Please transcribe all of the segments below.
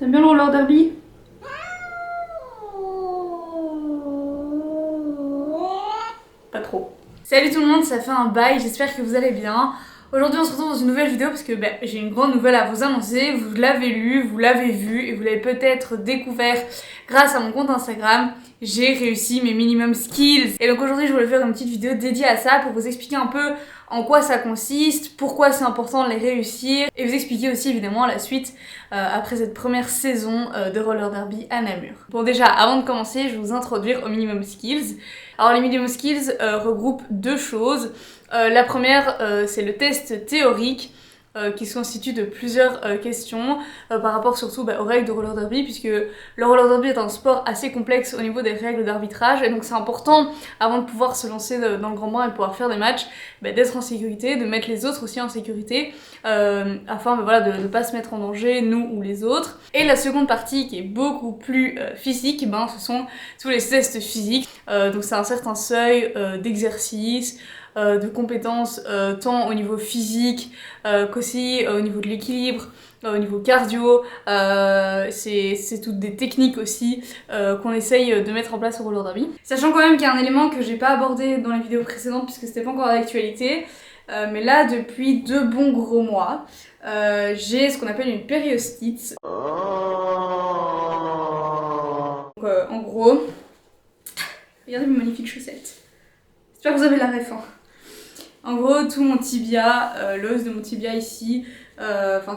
T'aimes bien le roller derby? Pas trop. Salut tout le monde, ça fait un bail, j'espère que vous allez bien. Aujourd'hui on se retrouve dans une nouvelle vidéo parce que j'ai une grande nouvelle à vous annoncer. Vous l'avez lu, vous l'avez vu et vous l'avez peut-être découvert grâce à mon compte Instagram. J'ai réussi mes minimum skills. Et donc aujourd'hui je voulais faire une petite vidéo dédiée à ça pour vous expliquer un peu en quoi ça consiste, pourquoi c'est important de les réussir et vous expliquer aussi évidemment la suite après cette première saison de roller derby à Namur. Bon déjà avant de commencer je vais vous introduire aux minimum skills. Alors les minimum skills regroupent deux choses. La première c'est le test théorique qui se constitue de plusieurs questions par rapport surtout aux règles de roller derby, puisque le roller derby est un sport assez complexe au niveau des règles d'arbitrage et donc c'est important avant de pouvoir se lancer dans le grand bain et pouvoir faire des matchs d'être en sécurité, de mettre les autres aussi en sécurité afin de ne pas se mettre en danger nous ou les autres. Et la seconde partie qui est beaucoup plus physique, ce sont tous les tests physiques, donc c'est un certain seuil d'exercice, de compétences tant au niveau physique qu'aussi au niveau de l'équilibre, au niveau cardio, c'est toutes des techniques aussi qu'on essaye de mettre en place au roller derby. Sachant quand même qu'il y a un élément que j'ai pas abordé dans les vidéos précédentes puisque c'était pas encore d'actualité, mais là depuis 2 bons gros mois, j'ai ce qu'on appelle une périostite. Donc en gros, regardez mes magnifiques chaussettes. J'espère que vous avez la ref. En gros, tout mon tibia, l'os de mon tibia ici,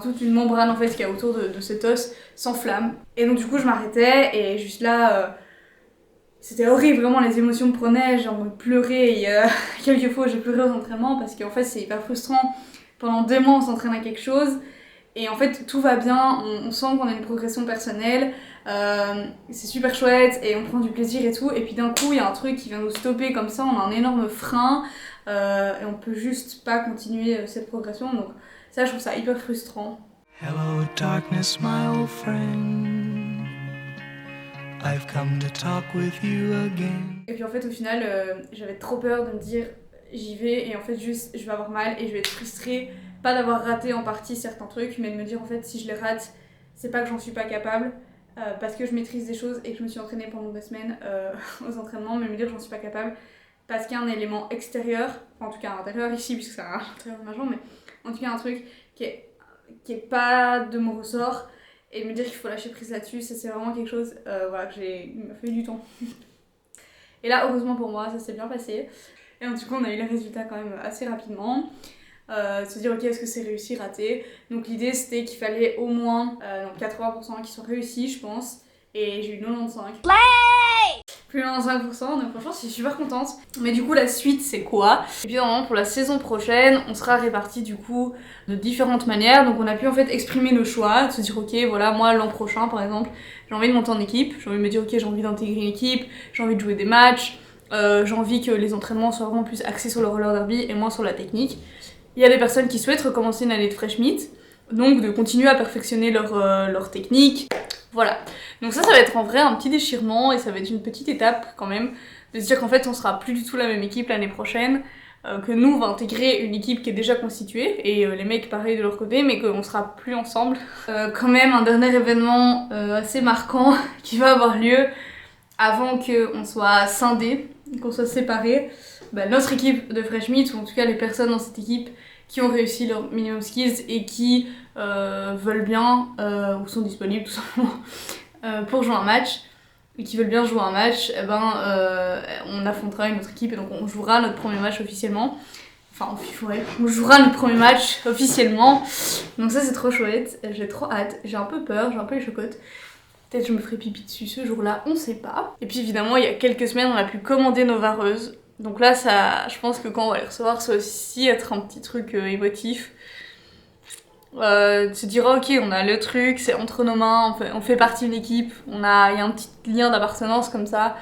toute une membrane en fait qu'il y a autour de cet os s'enflamme. Et donc du coup je m'arrêtais et juste là, c'était horrible, vraiment les émotions me prenaient, j'ai envie de pleurer et quelques fois j'ai pleuré aux entraînements parce qu'en fait c'est hyper frustrant. Pendant 2 mois on s'entraîne à quelque chose et en fait tout va bien, on sent qu'on a une progression personnelle, c'est super chouette et on prend du plaisir et tout, et puis d'un coup il y a un truc qui vient nous stopper comme ça, on a un énorme frein et on peut juste pas continuer cette progression, donc ça je trouve ça hyper frustrant. Hello darkness my old friend, I've come to talk with you again. Et puis en fait au final j'avais trop peur de me dire j'y vais et en fait juste je vais avoir mal et je vais être frustrée, pas d'avoir raté en partie certains trucs, mais de me dire en fait si je les rate c'est pas que j'en suis pas capable, parce que je maîtrise des choses et que je me suis entraînée pendant 2 semaines aux entraînements, mais me dire que j'en suis pas capable parce qu'il y a un élément extérieur, enfin en tout cas à l'intérieur ici puisque c'est à l'intérieur de ma jambe, mais en tout cas un truc qui est pas de mon ressort, et me dire qu'il faut lâcher prise là-dessus, ça c'est vraiment quelque chose il m'a fallu du temps. Et là heureusement pour moi ça s'est bien passé, et donc du coup on a eu les résultats quand même assez rapidement. Se dire ok est-ce que c'est réussi, raté, donc l'idée c'était qu'il fallait au moins 80% qui soient réussis je pense, et j'ai eu 95. Plus de 95%, donc franchement je suis super contente. Mais du coup la suite c'est quoi? Et puis normalement pour la saison prochaine on sera répartis du coup de différentes manières, donc on a pu en fait exprimer nos choix, de se dire ok voilà moi l'an prochain par exemple j'ai envie de monter en équipe, j'ai envie de me dire ok j'ai envie d'intégrer une équipe, j'ai envie de jouer des matchs, j'ai envie que les entraînements soient vraiment plus axés sur le roller derby et moins sur la technique. Il y a des personnes qui souhaitent recommencer une année de fresh meat, donc de continuer à perfectionner leur technique. Voilà, donc ça va être en vrai un petit déchirement et ça va être une petite étape quand même, de se dire qu'en fait on sera plus du tout la même équipe l'année prochaine, que nous on va intégrer une équipe qui est déjà constituée et les mecs pareil de leur côté, mais qu'on sera plus ensemble. Quand même un dernier événement assez marquant qui va avoir lieu avant qu'on soit scindés, qu'on soit séparés. Notre équipe de fresh meat, ou en tout cas les personnes dans cette équipe qui ont réussi leur minimum skills et qui veulent bien ou sont disponibles tout simplement pour jouer un match, et qui veulent bien jouer un match, on affrontera une autre équipe et donc on jouera notre premier match officiellement. On jouera notre premier match officiellement, donc ça c'est trop chouette, j'ai trop hâte, j'ai un peu peur, j'ai un peu les chocottes. Peut-être je me ferai pipi dessus ce jour-là, on sait pas. Et puis évidemment il y a quelques semaines on a pu commander nos vareuses. Donc là, je pense que quand on va les recevoir, ça va aussi être un petit truc émotif. Se dire ok, on a le truc, c'est entre nos mains, on fait partie d'une équipe, il y a un petit lien d'appartenance comme ça.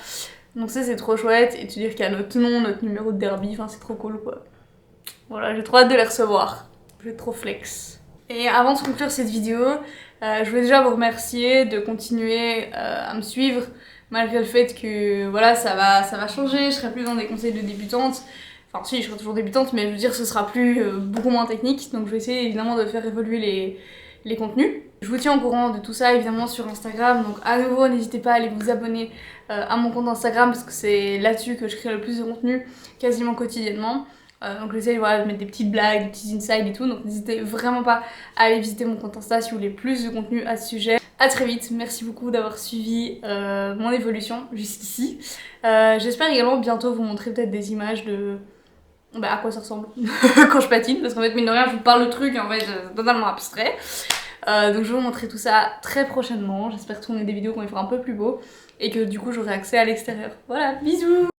Donc ça c'est trop chouette, et te dire qu'il y a notre nom, notre numéro de derby, c'est trop cool quoi. Voilà, j'ai trop hâte de les recevoir, je vais être trop flex. Et avant de conclure cette vidéo, je voulais déjà vous remercier de continuer à me suivre, malgré le fait que voilà ça va changer, je serai plus dans des conseils de débutantes. Enfin si, je serai toujours débutante, mais je veux dire ce sera plus beaucoup moins technique, donc je vais essayer évidemment de faire évoluer les contenus. Je vous tiens au courant de tout ça évidemment sur Instagram, donc à nouveau n'hésitez pas à aller vous abonner à mon compte Instagram parce que c'est là-dessus que je crée le plus de contenu quasiment quotidiennement. Donc j'essaie de mettre des petites blagues, des petits insides et tout, donc n'hésitez vraiment pas à aller visiter mon compte Insta si vous voulez plus de contenu à ce sujet. A très vite, merci beaucoup d'avoir suivi mon évolution jusqu'ici. J'espère également bientôt vous montrer peut-être des images de à quoi ça ressemble quand je patine, parce qu'en fait mine de rien je vous parle le truc et en fait c'est totalement abstrait. Donc je vais vous montrer tout ça très prochainement, j'espère tourner des vidéos quand il fera un peu plus beau et que du coup j'aurai accès à l'extérieur. Voilà, bisous!